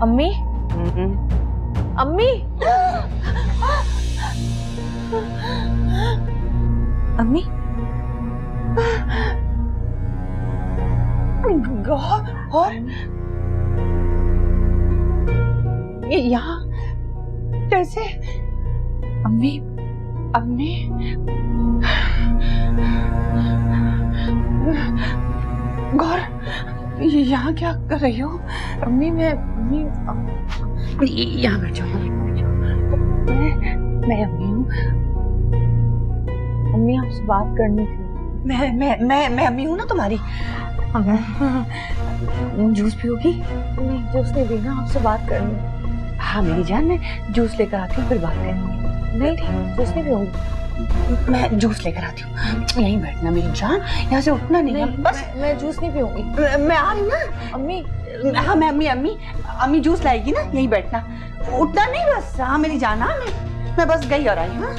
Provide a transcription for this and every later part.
अम्मी अम्मी अम्मी और ये यहाँ कैसे? अम्मी अम्मी गौर, यहाँ क्या कर रही हो? अम्मी मैं यहाँ बैठ जाओ। मैं अम्मी हूँ। अम्मी आपसे बात करनी थी। मैं अम्मी हूँ ना तुम्हारी। जूस पियोगी? नहीं जूस नहीं पीना, आपसे बात करनी। हाँ मेरी जान, मैं जूस लेकर आती हूँ फिर बात करेंगे। नहीं जूस नहीं पीऊंगी। मैं जूस लेकर आती हूँ, यहीं बैठना मेरी जान, यहाँ से उठना नहीं है बस। मैं जूस नहीं पीऊंगी। मैं आ रही ना अम्मी। हाँ मैं अम्मी जूस लाएगी ना, यहीं बैठना, उठना नहीं बस। हाँ मेरी जान, हाँ मैं बस गई और आई हूँ।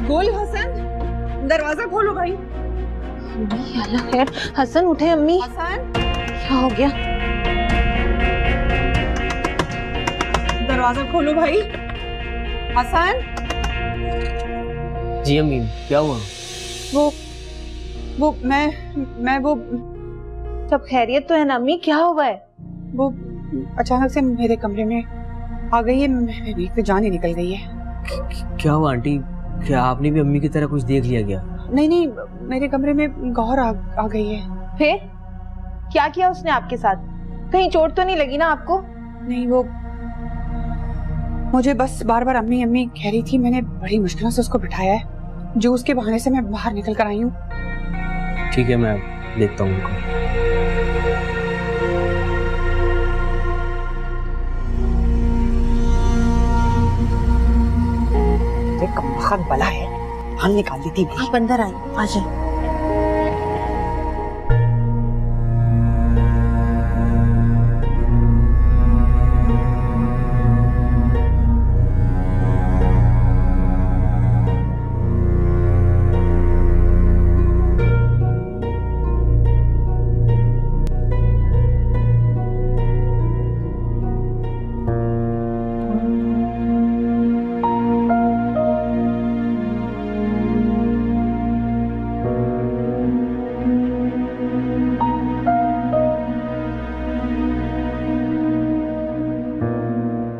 गोल हसन, दरवाजा खोलो भाई। अल्लाह खैर। हसन उठे अम्मी। हसन क्या हो गया? दरवाजा खोलो भाई। हसन। जी अम्मी, क्या हुआ? वो मैं वो सब खैरियत तो है ना अम्मी? क्या हुआ है? वो अचानक से मेरे कमरे में आ गई है, मेरी तो जान ही निकल गई है। क्या हुआ आंटी? क्या आपने भी अम्मी की तरह कुछ देख लिया क्या? नहीं, मेरे कमरे में गौर आ गई है। फिर क्या किया उसने आपके साथ? कहीं चोट तो नहीं लगी ना आपको? नहीं, वो मुझे बस बार बार अम्मी अम्मी कह रही थी। मैंने बड़ी मुश्किल से उसको बिठाया है, जो उसके बहाने से मैं बाहर निकल कर आई हूँ। ठीक है, मैं देखता हूँ उनको। कमबख्त बला है, हम निकाल दी थी। आप अंदर आइए, आ जाए।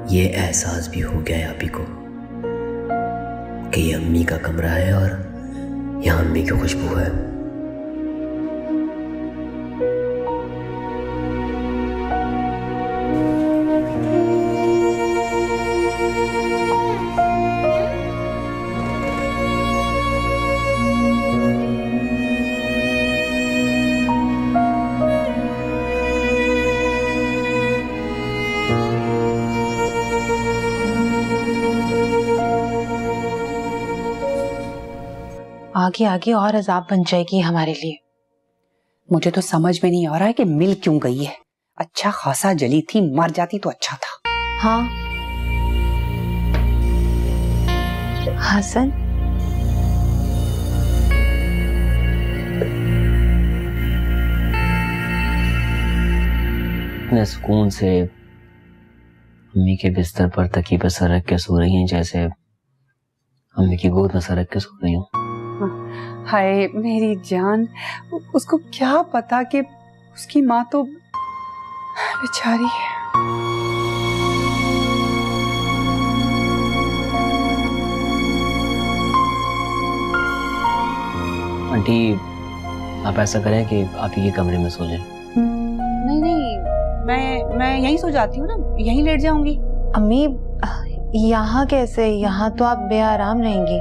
ये एहसास भी हो गया है अभी को कि ये अम्मी का कमरा है और यहाँ अम्मी की खुशबू है। आगे आगे और अजाब बन जाएगी हमारे लिए। मुझे तो समझ में नहीं आ रहा है कि मिल क्यों गई है। अच्छा खासा जली थी, मर जाती तो अच्छा था। हाँ हसन, इतने सुकून से अम्मी के बिस्तर पर तकिए पर सर रख के सो रही हैं जैसे अम्मी की गोद में सर रख के सो रही हूँ। हाय मेरी जान, उसको क्या पता कि उसकी माँ तो बेचारी है। आंटी आप ऐसा करें कि आप ही के कमरे में सो जाएं। नहीं नहीं, मैं यहीं सो जाती हूँ ना, यहीं लेट जाऊंगी। अम्मी यहाँ कैसे? यहाँ तो आप बेआराम रहेंगी।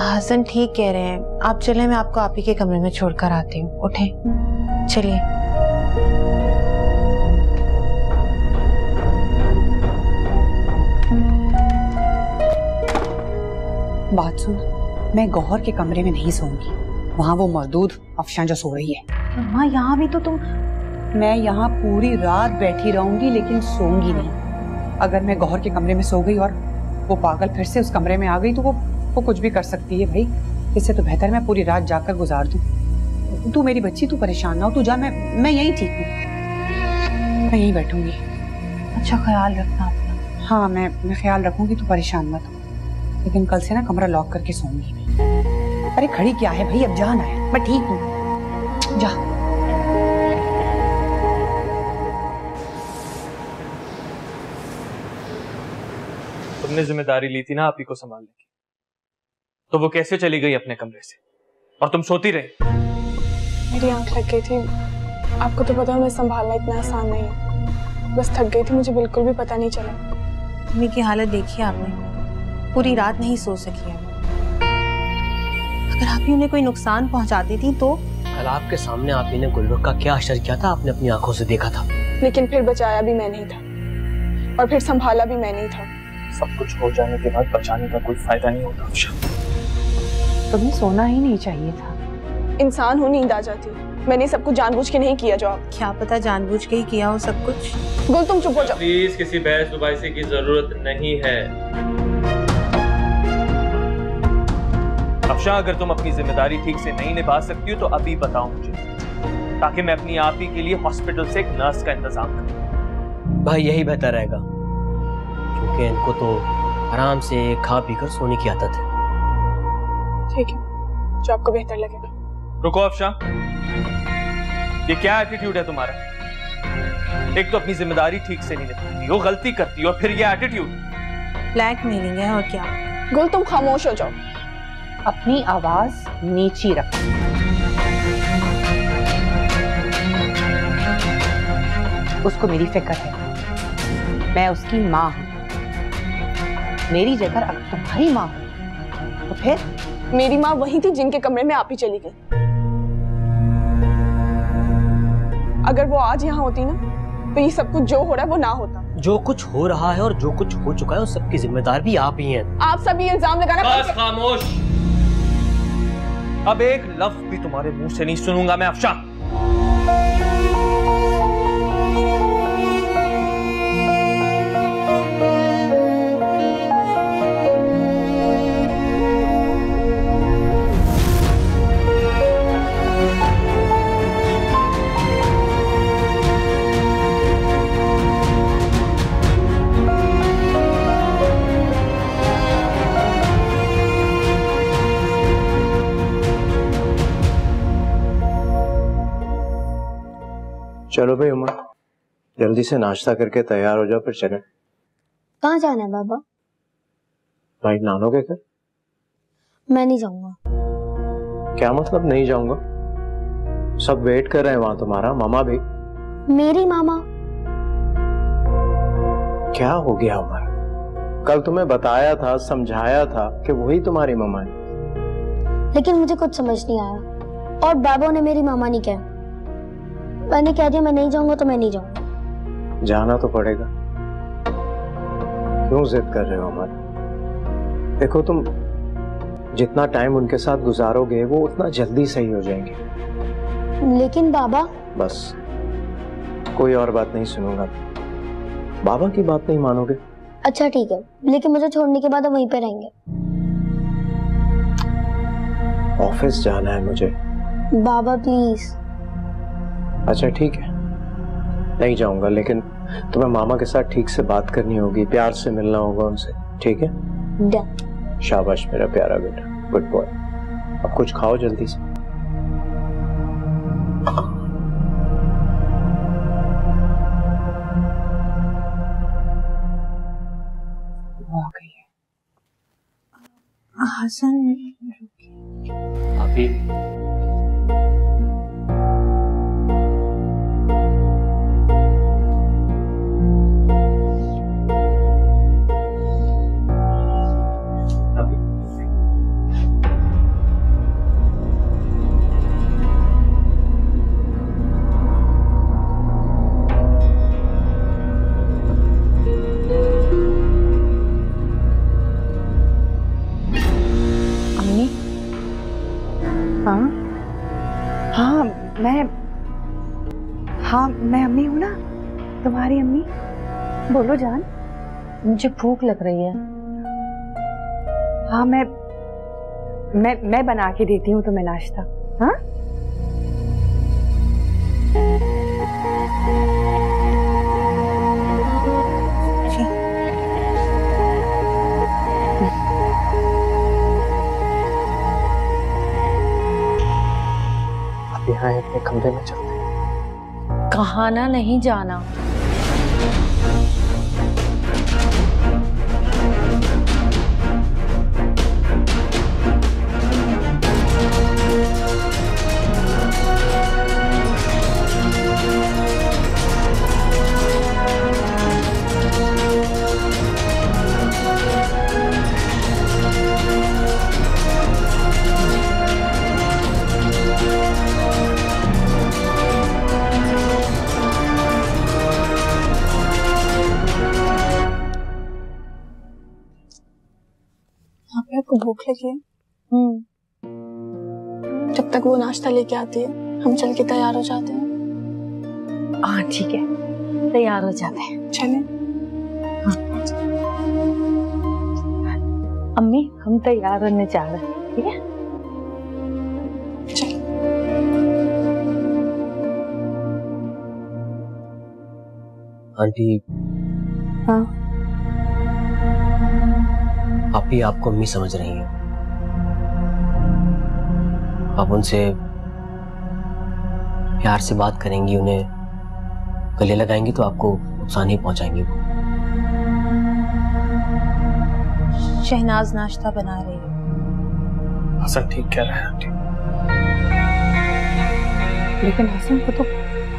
हसन ठीक कह रहे हैं, आप चले, मैं आपको आप ही के कमरे में छोड़कर आती हूँ। उठे, चलिए। बात सुन, मैं गौहर के कमरे में नहीं सोऊंगी, वहाँ वो मौजूद अफशान जो सो रही है। माँ यहाँ भी तो तुम। मैं यहाँ पूरी रात बैठी रहूंगी लेकिन सोऊंगी नहीं। अगर मैं गौहर के कमरे में सो गई और वो पागल फिर से उस कमरे में आ गई तो वो कुछ भी कर सकती है भाई। इससे तो बेहतर मैं पूरी रात जाकर गुजार दूं। तू मेरी बच्ची, तू परेशान ना हो, तू जा, मैं यहीं ठीक हूँ, मैं यहीं बैठूंगी। अच्छा ख्याल रखना अपना। हाँ मैं ख्याल रखूंगी, तू परेशान मत हो। लेकिन कल से ना कमरा लॉक करके सोऊंगी। अरे खड़ी क्या है भाई, अब जाना है, मैं ठीक हूँ, जा। तुमने जिम्मेदारी ली थी ना आप ही को संभालने की, तो वो कैसे चली गई अपने कमरे से और तुम सोती रही? मेरी आंख लग गई थी। आपको तो पता है मैं संभालना इतना आसान नहीं है, बस थक गई थी, मुझे बिल्कुल भी पता नहीं चला। अम्मी की हालत देखी आपने, पूरी रात नहीं सो सकी है। अगर आप ही उन्हें कोई नुकसान पहुंचा दी थी तो? कल आपके सामने आप ही ने गुलरुख का क्या असर किया था, आपने अपनी आंखों से देखा था। लेकिन फिर बचाया भी मैं नहीं था और फिर संभाला भी मैं नहीं था। सब कुछ हो जाने के बाद बचाने का कोई फायदा नहीं होता अफशान। तुम्हें सोना ही नहीं चाहिए था। इंसान हूँ, नींद आ जाती। मैंने सब कुछ जानबूझ के नहीं किया जो आप। क्या पता जानबूझ के ही किया हो सब कुछ। गुल तुम चुप हो जाओ। प्लीज, किसी बहस मुबाहिसे की जरूरत नहीं है। अफशान अगर तुम अपनी जिम्मेदारी ठीक से नहीं निभा सकती हो तो अभी बताओ मुझे, ताकि मैं अपनी आप ही के लिए हॉस्पिटल से एक नर्स का इंतजाम करूं। भाई यही बेहतर रहेगा, क्योंकि इनको तो आराम से खा पी कर सोने की आदत है। ठीक है, जो आपको बेहतर लगे। रुको अफशान, ये क्या एटीट्यूड है तुम्हारा? एक तो अपनी जिम्मेदारी ठीक से नहीं निभाती हो, गलती करती हो, और फिर ये एटीट्यूड। ब्लैकमेलिंग है और क्या। गुल तुम खामोश हो जाओ। अपनी आवाज नीची रखो। उसको मेरी फिक्र है, मैं उसकी माँ हूँ। मेरी जगह अगर तुम्हारी माँ हो तो फिर? मेरी माँ वही थी जिनके कमरे में आप ही चली गई। अगर वो आज यहाँ होती ना तो ये सब कुछ जो हो रहा है वो ना होता। जो कुछ हो रहा है और जो कुछ हो चुका है उस सबकी जिम्मेदार भी आप ही हैं। आप सभी इल्जाम लगाना। बस खामोश, अब एक लफ्ज भी तुम्हारे मुंह से नहीं सुनूंगा मैं अफशान। चलो भाई उमर, जल्दी से नाश्ता करके तैयार हो जाओ, फिर चलें। कहाँ जाना है बाबा? भाई नानो के घर। मैं नहीं जाऊंगा। क्या मतलब नहीं जाऊंगा? सब वेट कर रहे हैं वहां, तुम्हारा मामा भी। मेरी मामा? क्या हो गया उमर? कल तुम्हें बताया था, समझाया था कि वही तुम्हारी मामा है। लेकिन मुझे कुछ समझ नहीं आया और बाबा ने मेरी मामा नहीं कहा। मैंने कह दिया मैं नहीं जाऊंगा तो मैं नहीं जाऊंगा। जाना तो पड़ेगा। क्यों जिद कर रहे हो उमर? देखो तुम जितना टाइम उनके साथ गुजारोगे वो उतना जल्दी सही हो जाएंगे। लेकिन बाबा। बस, कोई और बात नहीं सुनूंगा। बाबा की बात नहीं मानोगे? अच्छा ठीक है, लेकिन मुझे छोड़ने के बाद हम वहीं पे रहेंगे। ऑफिस जाना है मुझे। बाबा प्लीज। अच्छा ठीक है, नहीं जाऊंगा, लेकिन तुम्हें मामा के साथ ठीक से बात करनी होगी, प्यार से मिलना होगा उनसे, ठीक है? शाबाश मेरा प्यारा बेटा, गुड बॉय। अब कुछ खाओ जल्दी से। वो आ गई है। हसन अभी हाँ मैं अम्मी हूँ ना, तुम्हारी अम्मी। बोलो जान। मुझे भूख लग रही है। हाँ मैं बना के देती हूँ तुम्हें नाश्ता। हाँ अब यहाँ अपने कमरे में चलते हैं। कहाँ ना नहीं जाना। आपको भूख लगी है? जब तक वो नाश्ता लेके आती है हम चल के तैयार हो जाते हैं। हाँ ठीक है, तैयार हो जाते हैं। चलें। हाँ। अम्मी हम तैयार होने जा रहे हैं, ठीक है? चल। आंटी। हाँ आप ही आपको अम्मी समझ रही हैं। आप उनसे प्यार से बात करेंगी, उन्हें गले लगाएंगी तो आपको नुकसान ही पहुंचाएंगी वो। शहनाज नाश्ता बना रही है। हसन ठीक कह रहा है आंटी। लेकिन हसन को तो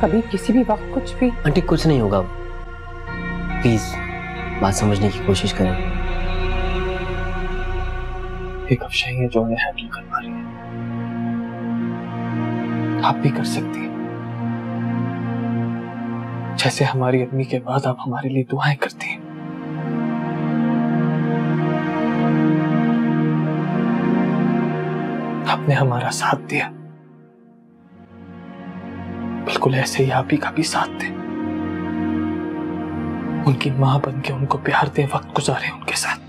कभी किसी भी वक्त कुछ भी। आंटी कुछ नहीं होगा, प्लीज बात समझने की कोशिश करें। एक अफशा ही है जो उन्हें हैंडल कर पा रही है, आप भी कर सकती हैं। जैसे हमारी अम्मी के बाद आप हमारे लिए दुआएं करती हैं। आपने हमारा साथ दिया, बिल्कुल ऐसे ही आप ही का भी साथ दें। उनकी मां बन के उनको प्यार दें, वक्त गुजारें उनके साथ।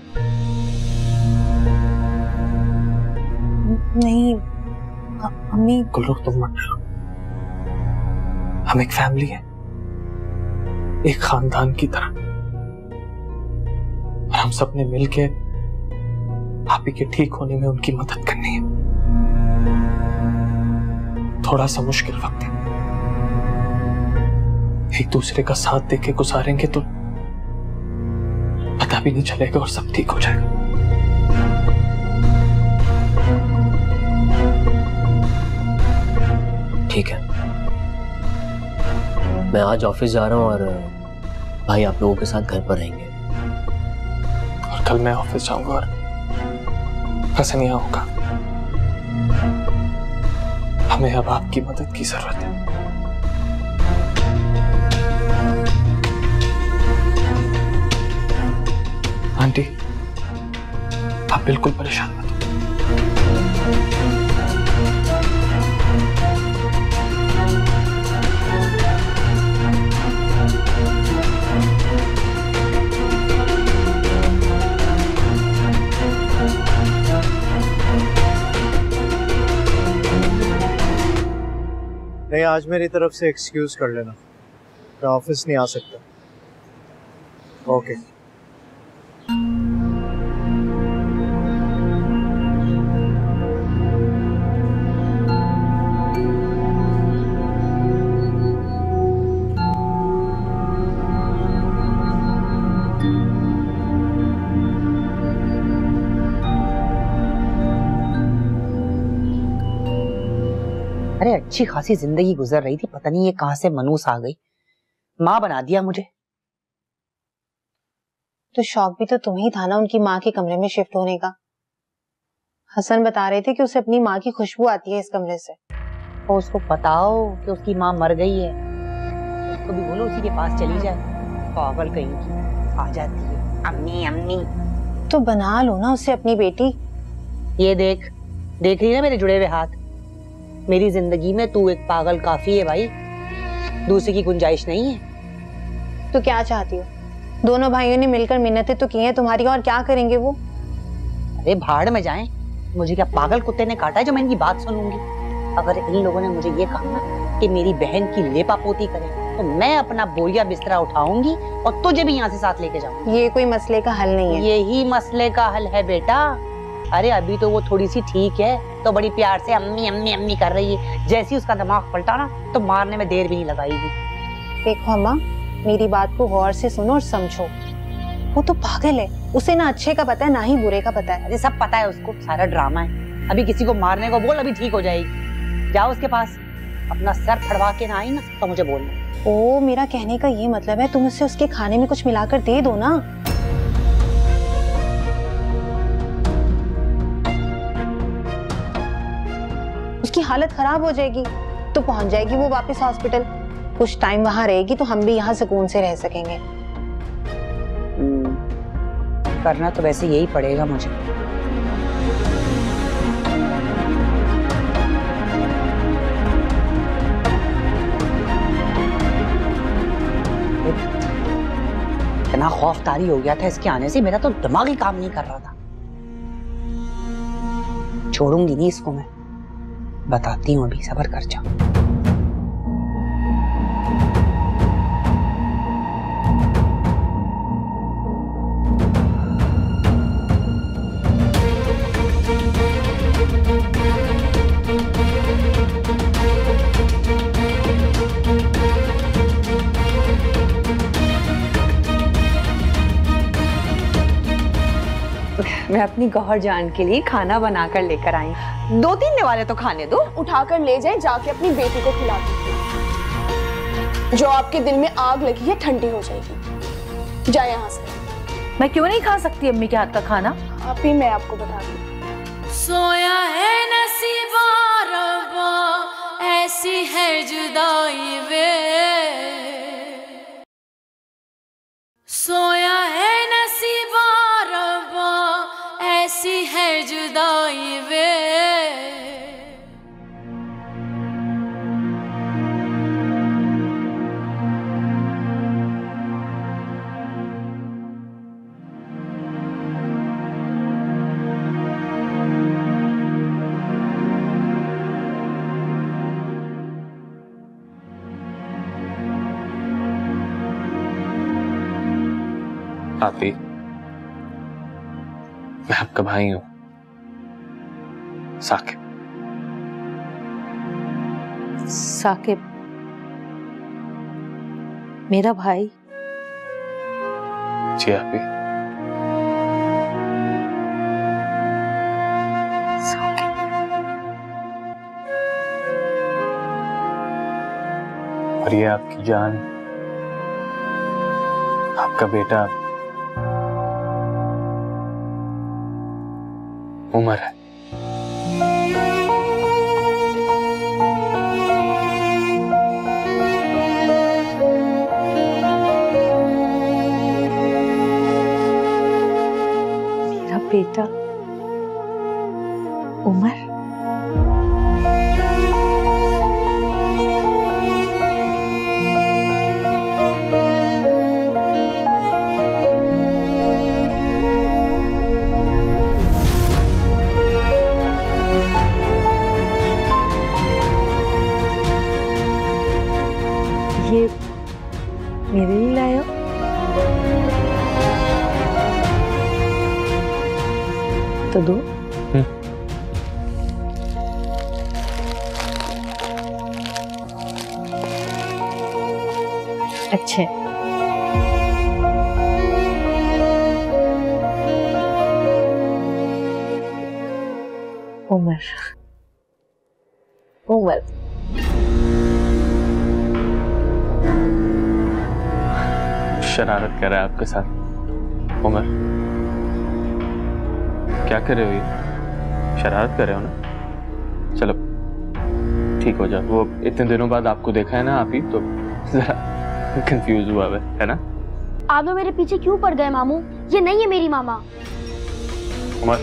नहीं अम्मी। गुलरुख तुम मत डरो, हम एक फैमिली है, एक खानदान की तरह, और हम सब ने मिलके आप ही के ठीक होने में उनकी मदद करनी है। थोड़ा सा मुश्किल वक्त है, एक दूसरे का साथ देके गुजारेंगे तो पता भी नहीं चलेगा और सब ठीक हो जाएगा। ठीक है, मैं आज ऑफिस जा रहा हूँ और भाई आप लोगों के साथ घर पर रहेंगे। और कल मैं ऑफिस जाऊंगा और हसन यहाँ होगा। हमें अब आपकी मदद की जरूरत है। आंटी आप बिल्कुल परेशान मत हो। नहीं, आज मेरी तरफ से एक्सक्यूज कर लेना, मैं ऑफिस नहीं आ सकता। ओके। अरे अच्छी खासी जिंदगी गुजर रही थी, पता नहीं ये कहां से मनूस आ गई, माँ बना दिया मुझे। तो शौक भी तो तुम्हें था ना उनकी माँ के कमरे में शिफ्ट होने का। हसन बता रहे थे कि उसे अपनी माँ की खुशबू आती है इस कमरे से। और उसको बताओ कि उसकी माँ मर गई है, उसको भी बोलो उसी के पास चली जाए। पागल कहीं की आ जाती है अम्मी अम्मी। तो बना लो ना उसे अपनी बेटी। ये देख रही ना मेरे जुड़े हुए हाथ, मेरी जिंदगी में तू एक पागल काफी है भाई, दूसरे की गुंजाइश नहीं है। तो क्या चाहती हो? दोनों भाइयों ने मिलकर मिन्नतें तो की हैं तुम्हारी, और क्या करेंगे वो? अरे भाड़ में जाएं, मुझे क्या पागल कुत्ते ने काटा है जो मैं इनकी बात सुनूंगी। अगर इन लोगों ने मुझे ये कहा ना कि मेरी बहन की लेपापोती करें, तो मैं अपना बोरिया बिस्तरा उठाऊंगी और तुझे भी यहाँ से साथ लेके जाऊंगी। ये कोई मसले का हल नहीं है। यही मसले का हल है बेटा। अरे अभी तो वो थोड़ी सी ठीक है, तो बड़ी प्यार से अम्मी अम्मी अम्मी कर रही है, जैसे ही उसका दिमाग पलटा ना तो मारने में देर भी नहीं लगाएगी। देखो अम्मा, मेरी बात को गौर से सुनो और समझो। वो तो पागल है, उसे ना अच्छे का पता है ना ही बुरे का पता है। अरे सब पता है उसको, सारा ड्रामा है। अभी किसी को मारने को बोल, अभी ठीक हो जाएगी। जाओ उसके पास, अपना सर फड़वा के ना आई ना तो मुझे बोलना। ओ, मेरा कहने का ये मतलब है तुम उसे उसके खाने में कुछ मिलाकर दे दो ना। उसकी हालत खराब हो जाएगी तो पहुंच जाएगी वो वापस हॉस्पिटल। कुछ टाइम वहां रहेगी तो हम भी यहाँ सुकून से रह सकेंगे। करना तो वैसे यही पड़ेगा मुझे। इतना खौफतारी हो गया था इसके आने से, मेरा तो दिमाग ही काम नहीं कर रहा था। छोड़ूंगी नहीं इसको मैं, बताती हूँ, अभी सब्र कर जाओ। मैं अपनी गौहर जान के लिए खाना बनाकर लेकर आई। 2-3 निवाले तो खाने दो। उठाकर ले जाए, जाके अपनी बेटी को खिला दो। जो आपके दिल में आग लगी है ठंडी हो जाएगी। जाए यहाँ से। मैं क्यों नहीं खा सकती अम्मी के हाथ का खाना? आप ही, मैं आपको बता दूं। सोया है नसीबा रब्बा, ऐसी है जुदाई वे। सोया है नसीबा रब्बा, ऐसी है जुदाई वे। आपी, मैं आपका भाई हूं, साकिब। साकिब मेरा भाई? जी आपी। और ये आपकी जान, आपका बेटा उमर है। मेरा बेटा उमर? ये मेरे लिए लाए हो? तो दो। अच्छे। उमर, उमर शरारत कर रहा है आपके साथ। उमर, क्या कर रहे हो ये? शरारत कर रहे हो ना? चलो ठीक हो जाओ। वो इतने दिनों बाद आपको देखा है ना आप ही, तो जरा कंफ्यूज हुआ है ना? आप लोग मेरे पीछे क्यों पड़ गए मामू? ये नहीं है मेरी मामा। उमर,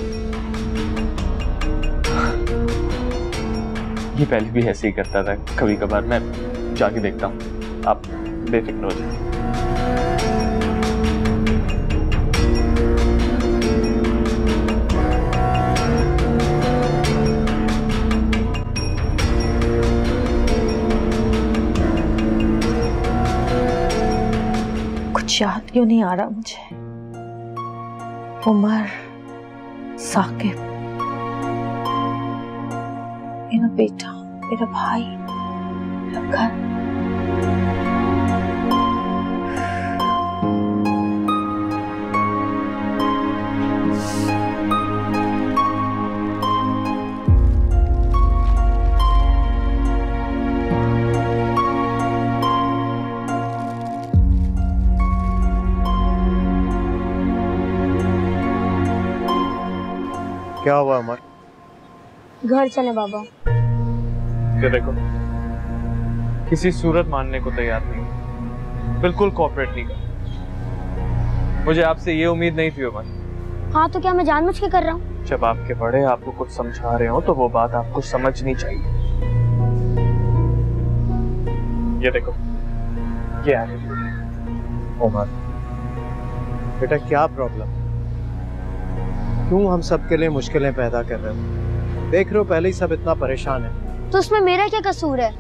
ये पहले भी ऐसे ही करता था कभी कभार। मैं जाके देखता हूँ, आप बेफिक्र हो जाए। कुछ याद क्यों नहीं आ रहा मुझे? उमर, साकिब, मेरा बेटा, मेरा भाई, मेरा घर। क्या हुआ अमर? घर चले बाबा। ये देखो, किसी सूरत मानने को तैयार नहीं, बिल्कुल कोऑपरेट नहीं कर। मुझे आपसे ये उम्मीद नहीं थी उमर। हाँ तो क्या मैं जानबूझ के कर रहा हूँ? जब आपके बड़े आपको कुछ समझा रहे हो तो वो बात आपको समझनी चाहिए। ये देखो, ये एटीट्यूड। उमर बेटा, क्या प्रॉब्लम? क्यों हम सबके लिए मुश्किलें पैदा कर रहे हो? देख रहे हो पहले ही सब इतना परेशान है। तो उसमें मेरा क्या कसूर है?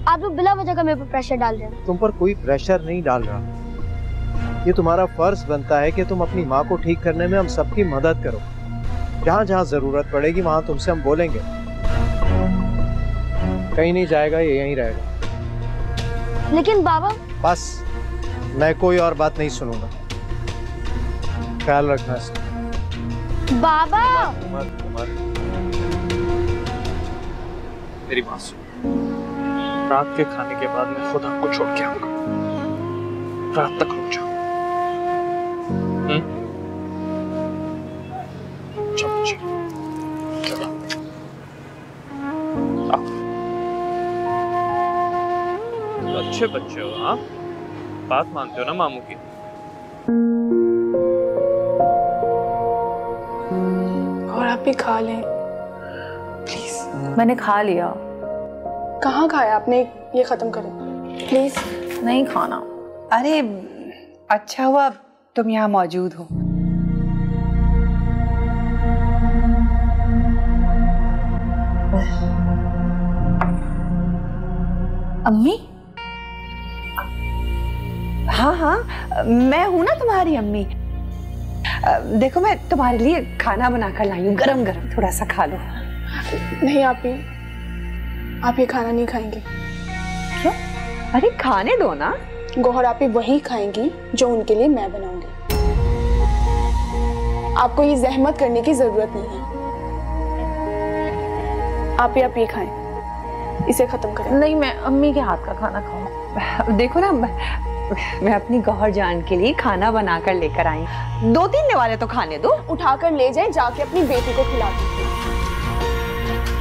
आप लोग बिला वजह का मेरे पर प्रेशर डाल रहे हैं। तुम पर कोई प्रेशर नहीं डाल रहा। ये तुम्हारा फर्ज बनता है कि तुम अपनी माँ को ठीक करने में हम सबकी मदद करो। जहाँ जहाँ जरूरत पड़ेगी वहाँ तुमसे हम बोलेंगे। कहीं नहीं जाएगा, ये यहीं रहेगा। लेकिन बाबा। बस, मैं कोई और बात नहीं सुनूंगा। ख्याल रखना इसका। बाबा। उमर, उमर, मेरी बात सुनो। रात के खाने के बाद मैं खुद आपको छोड़ के आऊंगा। रात तक रुक जाओ। चलो चलो अच्छे बच्चे हो। हाँ, बात मानते हो ना मामू की? और आप भी खा लें प्लीज। मैंने खा लिया। कहाँ खाया आपने? ये खत्म करें प्लीज। नहीं खाना। अरे अच्छा हुआ तुम यहाँ मौजूद हो। अम्मी? हाँ हाँ, मैं हूं ना तुम्हारी अम्मी। देखो मैं तुम्हारे लिए खाना बनाकर लाई हूँ, गरम गरम, थोड़ा सा खा लो। नहीं आप ये खाना नहीं खाएंगे। क्यों? अरे खाने दो ना। गौहर आप ही वही खाएंगी जो उनके लिए मैं बनाऊंगी। आपको ये जहमत करने की जरूरत नहीं है। आप ये खाएं, इसे खत्म करें। नहीं, मैं अम्मी के हाथ का खाना खाऊं। देखो ना, मैं अपनी गौहर जान के लिए खाना बनाकर लेकर आई। 2-3 निवाले तो खाने दो। उठाकर ले जाए, जाके अपनी बेटी को खिला दो।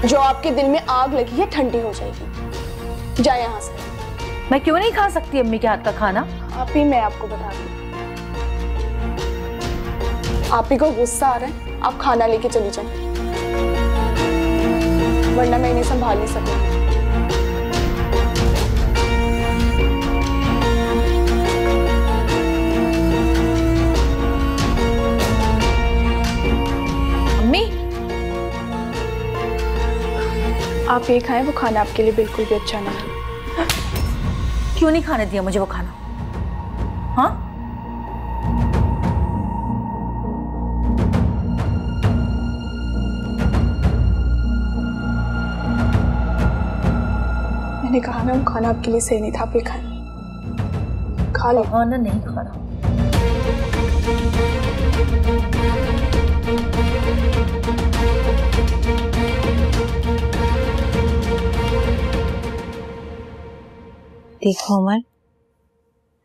जो आपके दिल में आग लगी है ठंडी हो जाएगी। जाए यहाँ से। मैं क्यों नहीं खा सकती अम्मी के हाथ का खाना? आप ही, मैं आपको बता दूं। आप ही को गुस्सा आ रहा है, आप खाना लेके चली जाएं, वरना मैं इन्हें संभाल नहीं सकूंगी। आप ये खाएं, वो खाना आपके लिए बिल्कुल भी अच्छा नहीं है। क्यों नहीं खाने दिया मुझे वो खाना? हाँ? मैंने कहा ना, वो खाना आपके लिए सही नहीं था। आप ये खाएं, खा लो। खाना नहीं खाना। देखो उमर,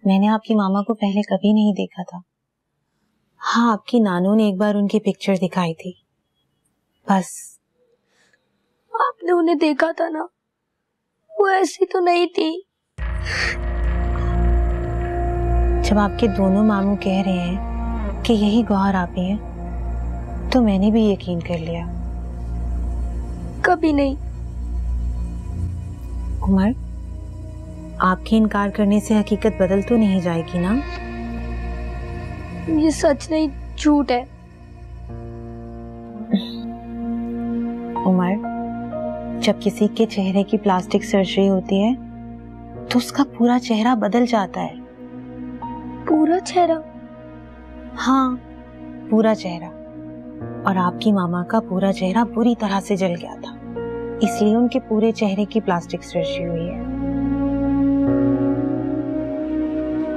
मैंने आपकी मामा को पहले कभी नहीं देखा था। हाँ, आपकी नानू ने एक बार उनकी पिक्चर दिखाई थी, बस। आपने उन्हें देखा था ना, वो ऐसी तो नहीं थी। जब आपके दोनों मामू कह रहे हैं कि यही गौहर आपी है, तो मैंने भी यकीन कर लिया। कभी नहीं। उमर, आपके इनकार करने से हकीकत बदल तो नहीं जाएगी ना? ये सच नहीं, झूठ है। उमर, जब किसी के चेहरे की प्लास्टिक सर्जरी होती है तो उसका पूरा चेहरा बदल जाता है। पूरा चेहरा? हाँ, पूरा चेहरा। और आपकी मामा का पूरा चेहरा बुरी तरह से जल गया था, इसलिए उनके पूरे चेहरे की प्लास्टिक सर्जरी हुई है।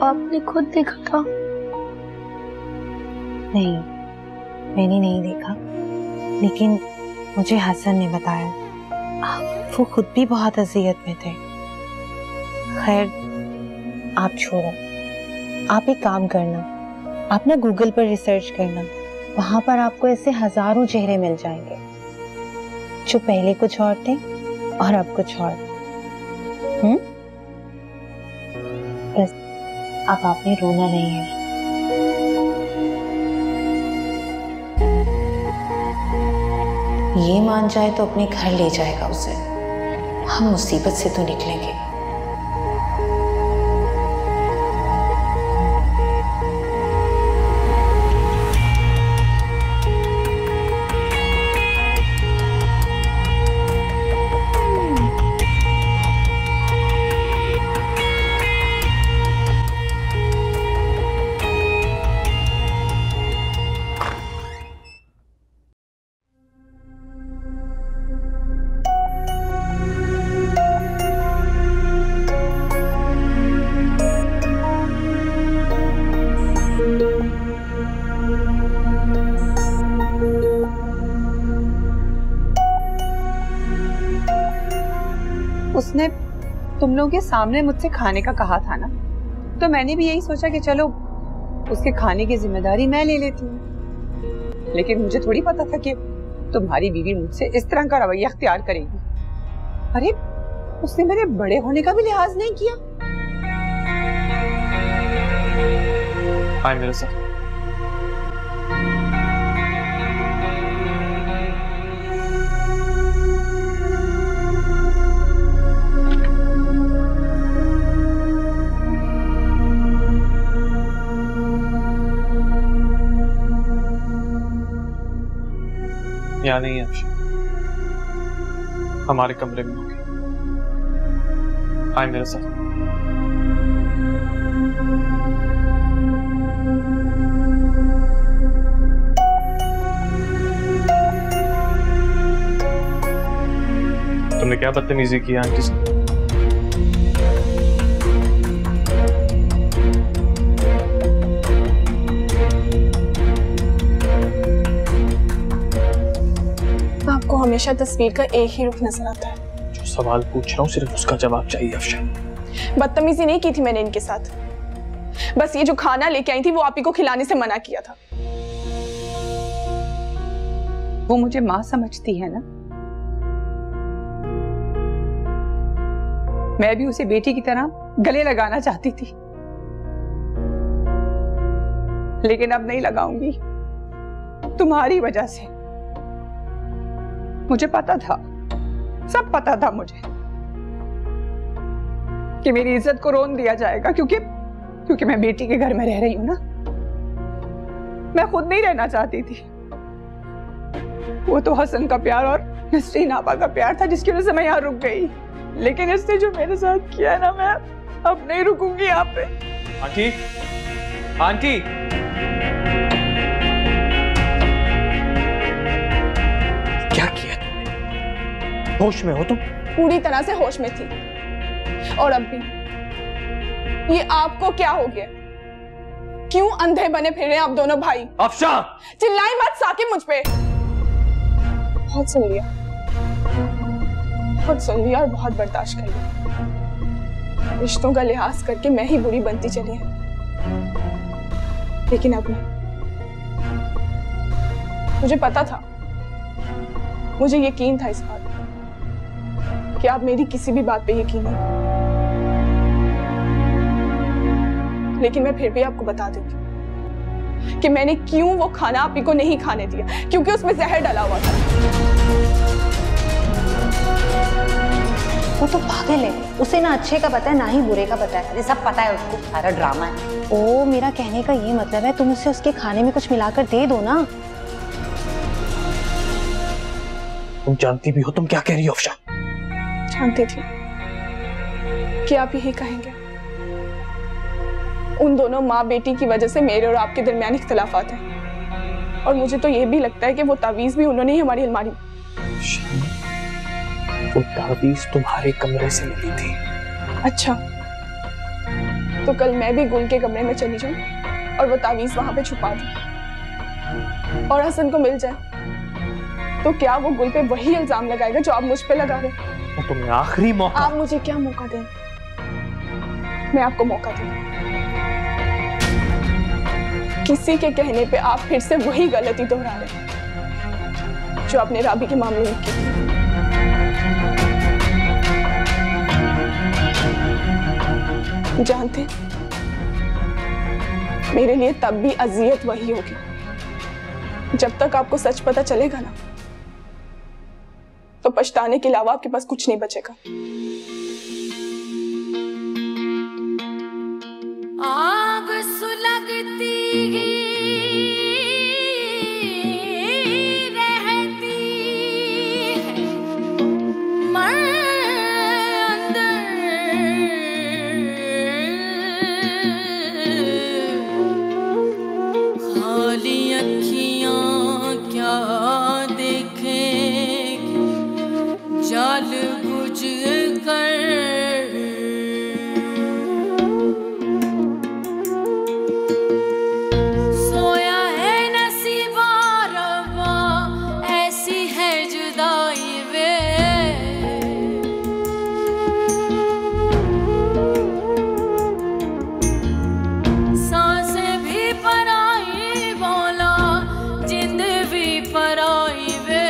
आपने खुद देखा था? नहीं, मैंने नहीं देखा, लेकिन मुझे हसन ने बताया। वो खुद भी बहुत अजियत में थे। खैर, आप छोड़ो, आप एक काम करना, आप ना गूगल पर रिसर्च करना, वहां पर आपको ऐसे हजारों चेहरे मिल जाएंगे, जो पहले कुछ और थे और अब कुछ और। बस अब आपने रोना नहीं है। ये मान जाए तो अपने घर ले जाएगा उसे। हम मुसीबत से तो निकलेंगे। उसने तुम लोगों के सामने मुझसे खाने का कहा था ना, तो मैंने भी यही सोचा कि चलो उसके खाने की जिम्मेदारी मैं ले लेती हूँ। लेकिन मुझे थोड़ी पता था कि तुम्हारी बीवी मुझसे इस तरह का रवैया अख्तियार करेगी। अरे, उसने मेरे बड़े होने का भी लिहाज नहीं किया। आए मेरे साथ। यहाँ नहीं है अफशा, हमारे कमरे में होगी। आए मेरे साथ। तुमने क्या बदतमीजी की आंटी से? आपको हमेशा तस्वीर का एक ही रुख नजर आता है। जो सवाल पूछ रहा हूँ सिर्फ उसका जवाब चाहिए अफशा। बदतमीजी नहीं की थी मैंने इनके साथ, बस ये जो खाना लेके आई थी वो आप ही को खिलाने से मना किया था। वो मुझे माँ समझती है ना, मैं भी उसे बेटी की तरह गले लगाना चाहती थी, लेकिन अब नहीं लगाऊंगी तुम्हारी वजह से। मुझे पता था, सब पता था मुझे कि मेरी इज्जत को रोन दिया जाएगा, क्योंकि मैं बेटी के घर में रह रही हूं ना। मैं खुद नहीं रहना चाहती थी। वो तो हसन का प्यार और नसरीन आपा का प्यार था जिसकी वजह से मैं यहाँ रुक गई, लेकिन इसने जो मेरे साथ किया है ना, मैं अब नहीं रुकूंगी यहाँ पे। आंटी, आंटी, क्या किया तुमने? होश में हो तुम? पूरी तरह से होश में थी। और अब भी ये आपको क्या हो गया? क्यों अंधे बने फिर रहे हैं आप दोनों भाई? अफशा, चिल्लाई मत साकिब मुझ पे। बहुत सुन लिया, बहुत सुन लिया और बहुत बर्दाश्त कर लिया। रिश्तों का लिहाज करके मैं ही बुरी बनती चली हूँ, लेकिन अब नहीं। मुझे पता था, मुझे यकीन था इस बात कि आप मेरी किसी भी बात पे यकीन नहीं, लेकिन मैं फिर भी आपको बता देती हूँ कि मैंने क्यों वो खाना आप ही को नहीं खाने दिया, क्योंकि उसमें जहर डाला हुआ था। वो तो पागल है, उसे ना अच्छे का पता है ना ही बुरे का पता है। अरे सब पता है उसको, सारा ड्रामा है। ओ, मेरा कहने का ये मतलब है तुम उसे उसके खाने में कुछ मिलाकर दे दो ना। तुम जानती भी हो तुम क्या कह रही हो अफशा? जानती थी कि आप यही कहेंगे। उन दोनों माँ बेटी की वजह से मेरे और आपके दरमियान इख्तिलाफात हैं, और मुझे तो ये भी लगता है कि वो तावीज़ भी उन्होंने ही हमारी अलमारी में। वो तावीज़ तुम्हारे कमरे से मिली थी। अच्छा, तो कल मैं भी गुल के कमरे में चली जाऊं और वो तावीज़ वहां पे छुपा दूं, और हसन को मिल जाए तो क्या वो गुल पे वही इल्जाम लगाएगा जो आप मुझ पे लगा रहे? वो तुम्हें आखिरी मौका। आप मुझे क्या मौका दें? मैं आपको मौका दूं। किसी के कहने पे आप फिर से वही गलती दोहरा रहे हैं जो आपने राबी के मामले में की थी। जानते, मेरे लिए तब भी अजियत वही होगी जब तक आपको सच पता चलेगा ना, तो पछताने के अलावा आपके पास कुछ नहीं बचेगा। आग सुलगती रहती है मन अंदर, खाली अखियां क्या देखेंगी जाल बुझ कर। सोया है नसीबा रवा, ऐसी है जुदाई वे। सांसें भी पराई बोला, जिंद भी पराई वे।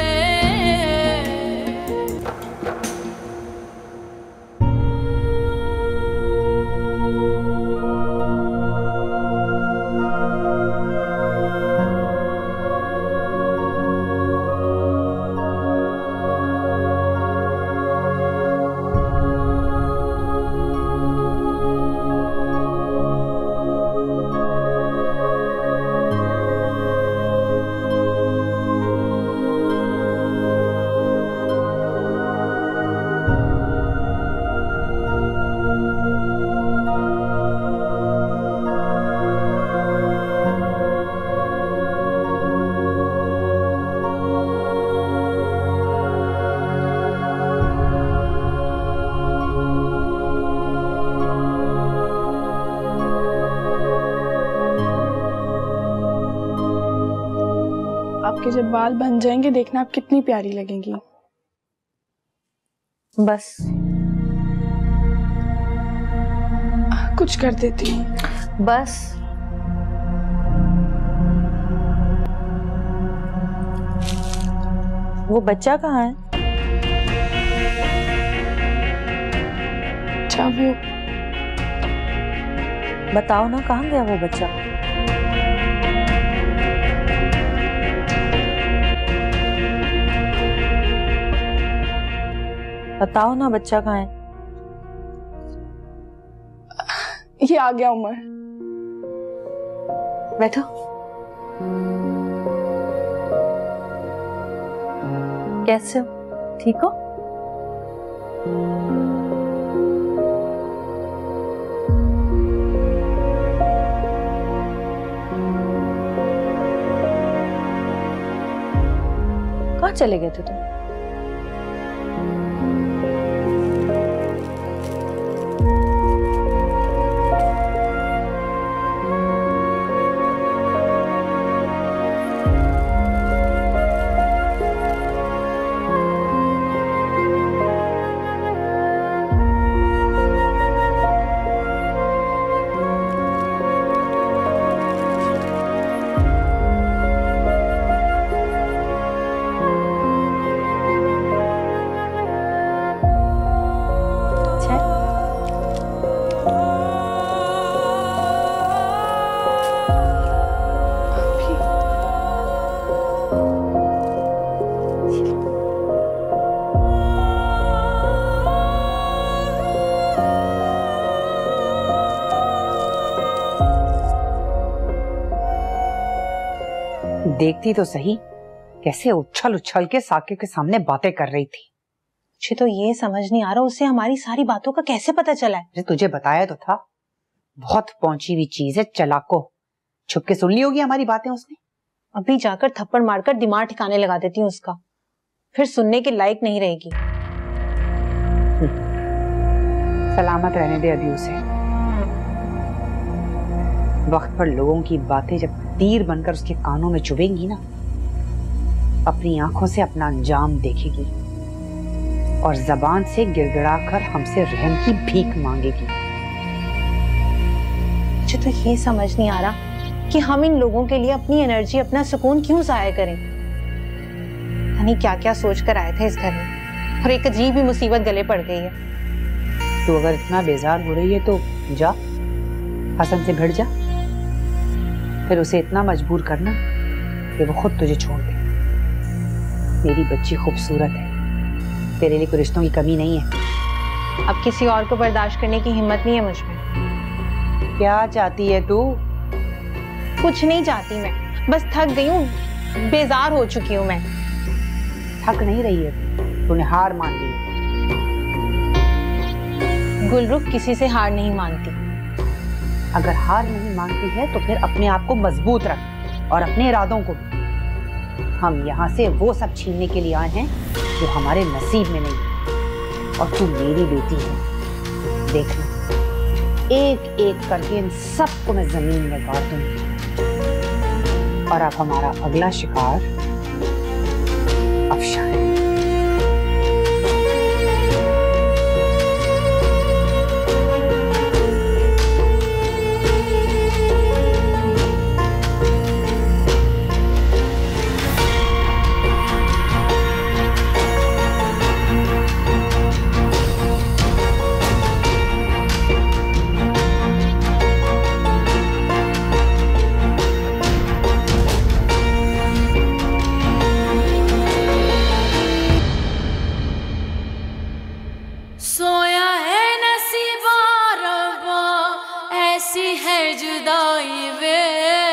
आपके जब बाल बन जाएंगे देखना आप कितनी प्यारी लगेंगी। बस कुछ कर देती हूँ। बस वो बच्चा कहाँ है? अच्छा, वो बताओ ना, कहाँ गया वो बच्चा? बताओ ना, बच्चा कहाँ है? ये आ गया उमर। बैठो। कैसे हो? ठीक हो? कहाँ चले गए थे तुम? देखती तो सही कैसे उछल उछल के साकिब के सामने बातें कर रही थी। मुझे तो ये समझ नहीं आ रहा उसे हमारी सारी बातों का कैसे पता चला है। तुझे बताया तो था, बहुत पहुंची हुई चीज है, चलाको। छुप के सुन ली होगी हमारी बातें उसने। अभी जाकर थप्पड़ मारकर दिमाग ठिकाने लगा देती हूँ उसका, फिर सुनने के लायक नहीं रहेगी। सलामत रहने दे अभी उसे। वक्त पर लोगों की बातें जब तीर बनकर उसके कानों में चुभेंगी ना, अपनी आंखों से अपना अंजाम देखेगी और जबान से गिड़गिड़ाकर हमसे रहम की भीख मांगेगी। मुझे तो ये समझ नहीं आ रहा कि हम इन लोगों के लिए अपनी एनर्जी, अपना सुकून क्यों जाया करें। यानी क्या क्या सोच कर आए थे इस घर में और एक अजीब ही मुसीबत गले पड़ गई है। तू अगर इतना बेजार हो रही है तो जा हसन से भिड़ जा, फिर उसे इतना मजबूर करना कि वो खुद तुझे छोड़ दे। मेरी बच्ची खूबसूरत है, तेरे लिए कोई रिश्तों की कमी नहीं है। अब किसी और को बर्दाश्त करने की हिम्मत नहीं है मुझ में। क्या चाहती है तू? कुछ नहीं चाहती मैं, बस थक गई हूँ, बेजार हो चुकी हूँ मैं। थक नहीं रही है, तूने हार मान ली। गुलरुख किसी से हार नहीं मानती। अगर हार नहीं मानती है तो फिर अपने आप को मजबूत रख और अपने इरादों को भी। हम यहाँ से वो सब छीनने के लिए आए हैं जो हमारे नसीब में नहीं। और तू मेरी बेटी है, देखना एक एक करके इन सबको मैं जमीन में गाड़ दूंगी। और अब हमारा अगला शिकार अफशान है। सोया है नसीबा रब्बा, ऐसी है जुदाई वे।